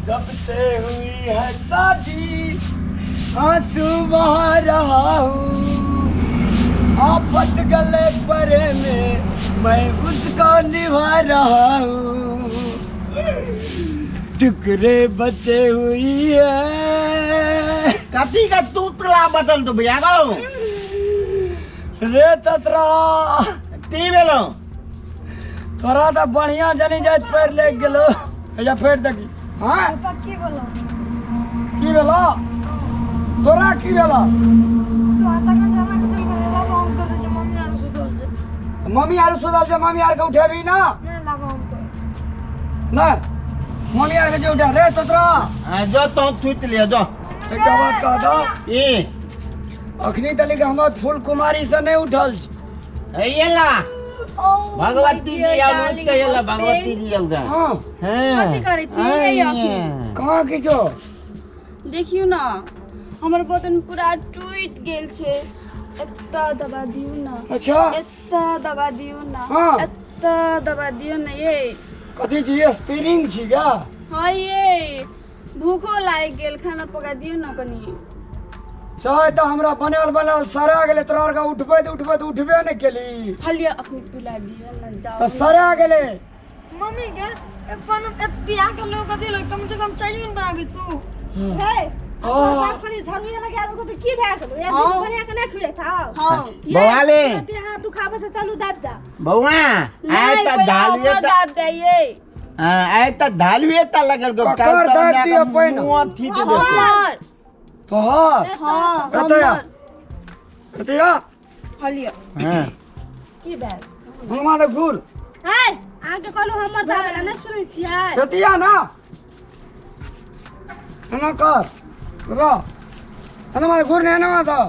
जब से हुई है शादी आंसू बहा रहा हूँ आफत गले परे में मैं उसको निभा रहा हूँ टुकड़े बचे हुई है कथी का तूतला बदल तो भैया गो रे ततरा ती बेलो तोरा तो बढ़िया जनी जात पैर ले गेलो या फेर देखी हाँ की बोलो की भेलो तोरा की भेलो तो आता का जाना के दिल में लगा हम कर जे मम्मी आर सुधर जे मम्मी आर सुधर जे मम्मी आर के उठेबी ना मैं लगा हम कर ना मम्मी आर के जो उठा रे ततरा जो तो थूत लिया जो एक बात कह दो ई अखनी तली के हमर फूल कुमारी से नहीं उठल छी येला भगवती जी आउ के येला भगवती जी आउ गा हां कथी करे छी ये आखिर कहां किछो देखियो ना हमर बदन पूरा टूट गेल छे एत्ता दबा दियो ना अच्छा एत्ता दबा दियो ना हाँ। एत्ता दबा दियो ना ये कथी छी स्पिरिंग छी का हां ये भूखो लाग गेल खाना पका दियो ना कनी चाहे तो हमरा बनल सरा गेले तोरा का उठबे तो उठबे नहीं केली हलिया अपनी पिला दियो ना जाओ तो सरा गेले मम्मी के अपन बियाह के लोग कथी लग कम से कम चाहिए बनाबी तू हे बाप खाली झरमिया लगा लोग तो की भए गेलो या दिन बनिया के नहीं खुले था हां बवाले हां दुखाबे से चलू दाब दा बउआ आय त धालुए त दाब दे ये आय त धालुए त लगल गो पकड़ दाब दियो पहिन। मुंह थी दे तो हां हां कतया हलिया हां की भए हमारे गुर हे आगे कहलो हमर दादा नहीं सुनै छियै कतिया ना ना कर रो हमारे गुर ने ना था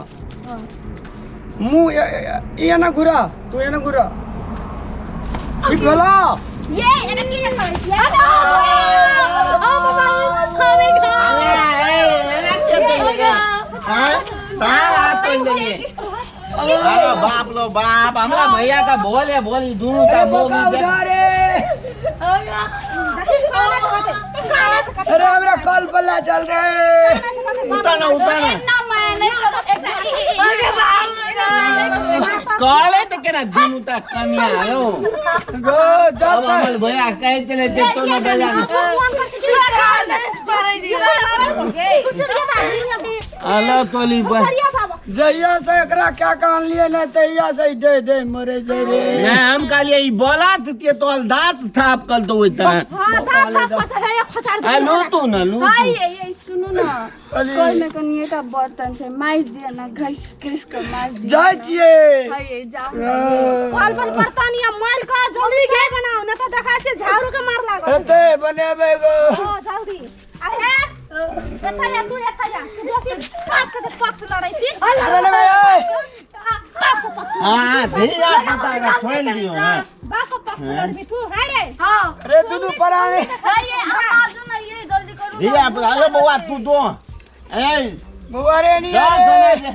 मुंह ये ना घुरा तू ये ना घुरा ठीक भला ये एने की करे छियै ओ बाबा हमें अरे बाप लो बाप हमरा भैया का बोली दोनों का मौका उठा रे अरे हमरा कल पल्ला चल रे उताना इतना मैं नहीं करो अरे बाप काले तो केना दिन तक कन्या आयो गो जा अब हमर भैया कहे चले ते तो न बजा अल्लाह तोली बस जइया से एकरा क्या कान लिए न तइया से दे मरे जे रे मैं हम कालिए ई बोला ते तोल दांत थाप कल तो होता हां दांत साफ करते है खचार दे लो तू ना लो हाय ये सुनो ना कोई में कनी एटा बर्तन से माइस दिया ना घिस घिस कर माइस दिया जाय छिए हाय ये जा कॉल पर बर्तन या मार का जल्दी चाय बनाओ ना तो देखा छे झाड़ू के मार लागो एते बनेबे गो हां जल्दी आहे एथा जा तू एथा जा बेसी बात के पक्ष लड़ाई छी अरे भाई हां धीरा पता का खोल दियो हां बाप को पक्ष लड़बी तू है रे हां अरे दुनु पराने हाय ये आवाज ना ये जल्दी करो धीरा हेलो बउआ तू दो ए बुआरे नहीं जा अरे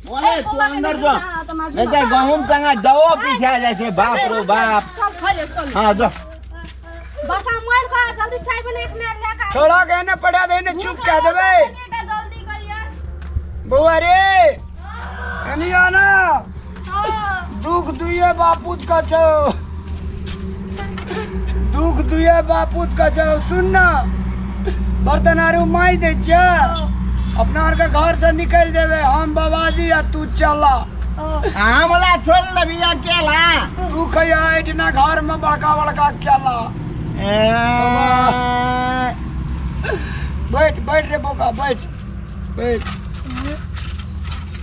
बोले तू अंदर जा नहीं तो गहूम संगा दो पीछे जाए छे बाप रो बाप चल खले चल हां जा बता मोर का जल्दी चाय बना के लेकर छोड़ा के न पड़ा दे ने चुप कह देबे जल्दी करिए बुआरे नहीं आना हां दुख दुए बापूत का छो दुख दुए बापूत का छो सुन ना बर्तन आरू माई दे छे अपना के घर से निकल देवे हम बाबाजी या तू चला हमला छोड़ ले बिया केला तू खया इतना घर में बड़का केला बैठ रे बोका बैठ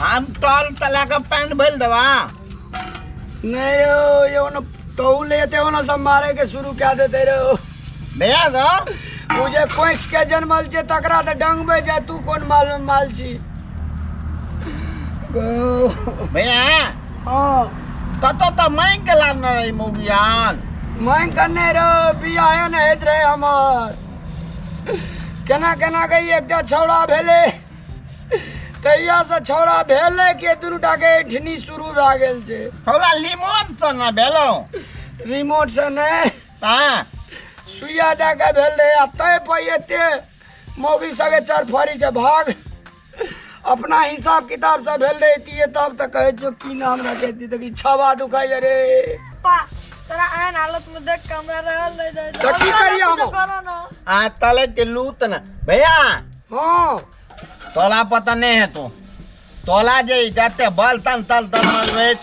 हम तोल तला का पैंट भइल दवा नहीं रो ये न तो लेते हो ना सब मारे के शुरू क्या देते रहो भैया दो मुझे कोई के जन्मल छे तकरा त डंगबे जा तू कोन मालूम माल छी गो भैया हां कतो तो मैं के लाभ न रही मोगियान मैं करने रो बियाह न हेत रहे हमर केना गई एकटा छौड़ा भेले तैया से छौड़ा भेले के दुनुटा के ठनी शुरू भ गेल छे थोड़ा लिमोट से न भेलो रिमोट से ने हां सुइया दे के भेल रे आ तय पे एते मौगी सगे चर फरी जे भाग अपना हिसाब किताब से भेल रहती है तब तक कहे जो की नाम ना कहती तो की छावा दुखाई अरे पा तेरा आन हालत में देख कमरा रहल ले जाए तो की करिए हम करो ना आ तले के लूट ना भैया हां तोला पता नहीं है तू तोला जे जाते बल तन तल तल में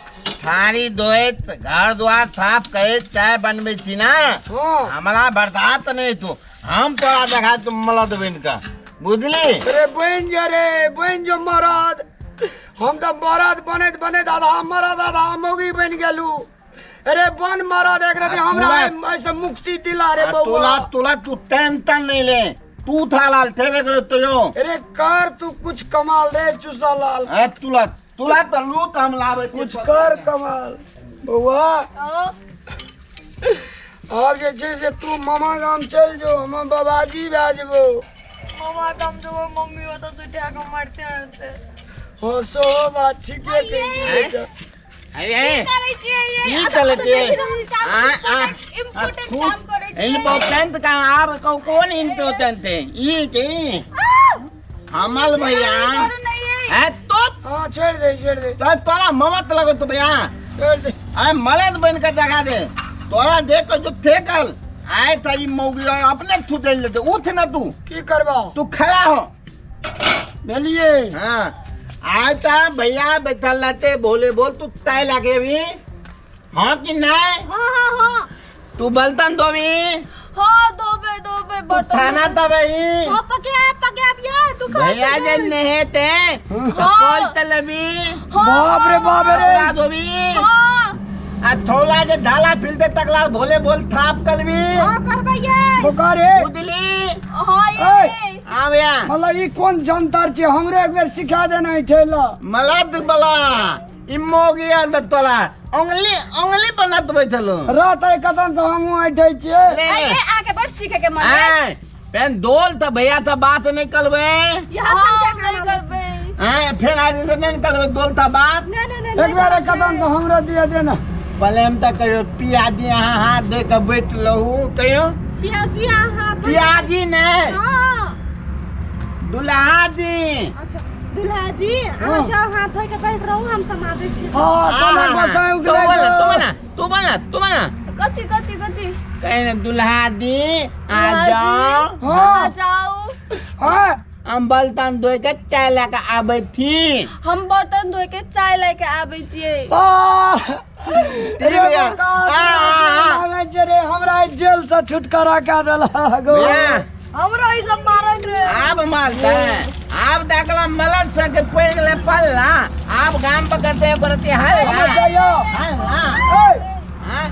थारी दोएत घर द्वार साफ करे चाय बनबे छी ना हां हमारा बर्दाश्त नहीं तू हम तोला देखा तुम मलद बिन का बुझली अरे बहन जो मरद हम तो मरद बने दादा मरद मौगी बन गेलू अरे बन मरद एक रति हमरा ऐसे मुक्ति दिला रे बउआ तोला तोला तू टेंशन नहीं ले तू था लाल थे तो यो अरे कर तू कुछ कमाल रे चूसा लाल ए तुला तुला तो लूट हम लावे कुछ कर कमाल बउआ अब जे छै से तू मामा गाम चल जो हम बाबाजी भेजबो मामा कम जो मम्मी हो तो तू क्या को मारते हैं हो सो बात ठीक है कही अरे करे छी ये की चले छे इम्पोर्टेंट काम करे छी इम्पोर्टेंट का आप को कौन इम्पोर्टेंट है ई की हमल भैया है तो हां छेड़ दे तो तोला ममत लगो तो भैया छेड़ दे आ मलद बन के दिखा दे तोरा देख जो थे कल आए तारी मौगी और अपने छुटे लेते उठ ना तू की करबा तू खड़ा हो भेलिए हाँ आए ता भैया बैठल रहते बोले बोल तू तय लगे भी हाँ कि नहीं हां तू बलतन दो भी हां दोबे बर्तन खाना दबई हां पके अब ये तू खा भैया जे नहेते कॉल चलबी बाप रे कपड़ा धोबी हां आ थोला जे ढाला फिलते तकला भोले बोल थाप कलबी हां करबे ये बोकारे बुदली हां ये आ भैया मतलब ई कौन जनतर छे हमरे एक बेर सिखा देना छै ला मलद बला इमोगी अंदर तोला उंगली बनत बैठलो रात आई कतन से हम ऐठै छिए अरे आके बड़ सीखे के मन है पेन दोल त भैया त बात नहीं करबे यहां सब क्या करबे फिर आज नहीं करबे दोल त बात नहीं एक बेर कतन से हमरा दिया देना पहले हम त कहियो पियाजी हां हाथ दे के बैठ लहू कहियो पियाजी हां पियाजी ने हां दुल्हा जी अच्छा दुल्हा जी आ जाओ हाथ धो के बैठ रहू हम समाजे छी हां कना बसाय उगले तू बना कथी कहीं दुल्हा दी आ जाओ हां जाओ हां हम बलतन धोए के चाय लेके आबै थी हम बर्तन धोए के चाय लेके आबै छियै तेरे भैया रे हमरा जेल से छुटकारा का देला गो हमरा ई सब मारन रे आप मारते आप देखला मलद से के पड़ गेले पल्ला आप गांव पर करते करते हाय हम जाइयो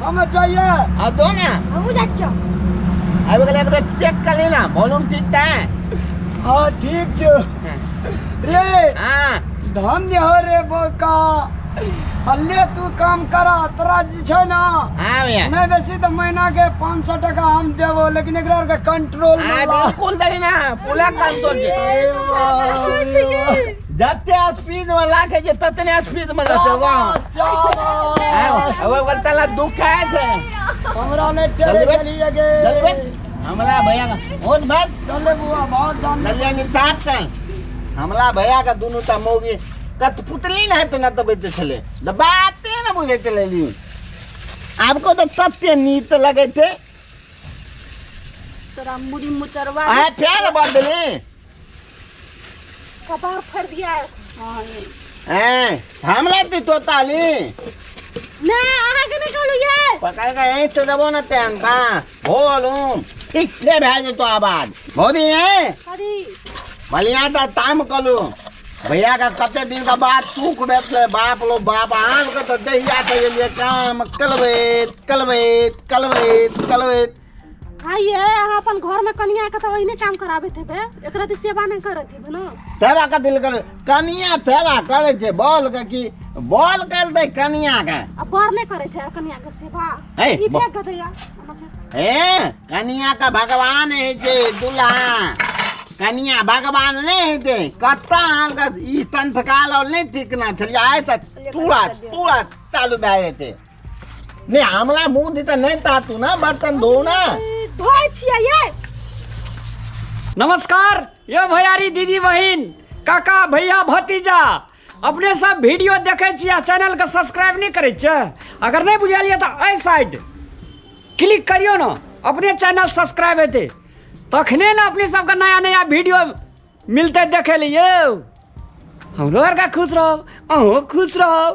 हम जाइयो आ दो ना हम जाच्चो अब गले एक चेक कर लेना वॉल्यूम ठीक है हां ठीक छ रे हां धन्य हो रे बोका हल्ले तू काम करा तोरा जी छै ना हां भैया नहीं वैसे तो महीना के 500 टका हम देबो लेकिन एकरा के कंट्रोल में ला बिल्कुल दे ना पूरा कंट्रोल जे जते स्पीड में लागे जे ततने स्पीड में रहते वाह अब बोलता दुख है से हमरा ने चली गे हमरा भैया का बहुत बात चले बुआ बहुत जान नलिया निताप का हमला भैया का दोनों ता मोगी कठपुतली ना तो ना तो बैठे चले बातें ना बुझे चले ली आपको तो सत्य नीत लगे थे तोरा मुड़ी मुचरवा आ प्यार बदले कपार फड़ दिया हमला तो ताली ना आहा के निकालो ये पकड़ के यहीं तो दबो ना तेन का बोलूं ठीक ले भेज तो आवाज मोदी है अरे मलिया ता ताम कलू भैया का कते दिन का बाद तू को बैठले बाप लो बाप आन का तो दहिया तो ये काम कलवेत हां ये अहाँ अपन घर में कनिया के तो ओइने काम कराबे थे बे एकरा त सेवा नहीं करत है ना तेरा का दिल कर कनिया तेरा करे छे बोल के की बोल कर दे कनिया का अब बर नहीं करे छे कनिया के सेवा ए, ई फेंक दिया कनिया का भगवान है जे दूल्हा कनिया भगवान नहीं है जे कत्ता हाल का ई संस्कार और नहीं ठीक ना चली आए त तूड़ा चालू बैठे थे नहीं हमला मुंह दी तो नहीं तातू ना बर्तन धो ना धोई छिया ये नमस्कार, ये भैयारी दीदी बहिन काका भैया भतीजा अपने सब वीडियो देखे छियै चैनल के सब्सक्राइब नहीं करे छियै। अगर नहीं बुझलिए तो एहि साइड क्लिक करियो ना, अपने चैनल सब्सक्राइब हेतै, तखने ना अपने सबके नया नया वीडियो मिलते देखे लिए। हमरो आर का खुश रहो, अहूँ खुश रहो।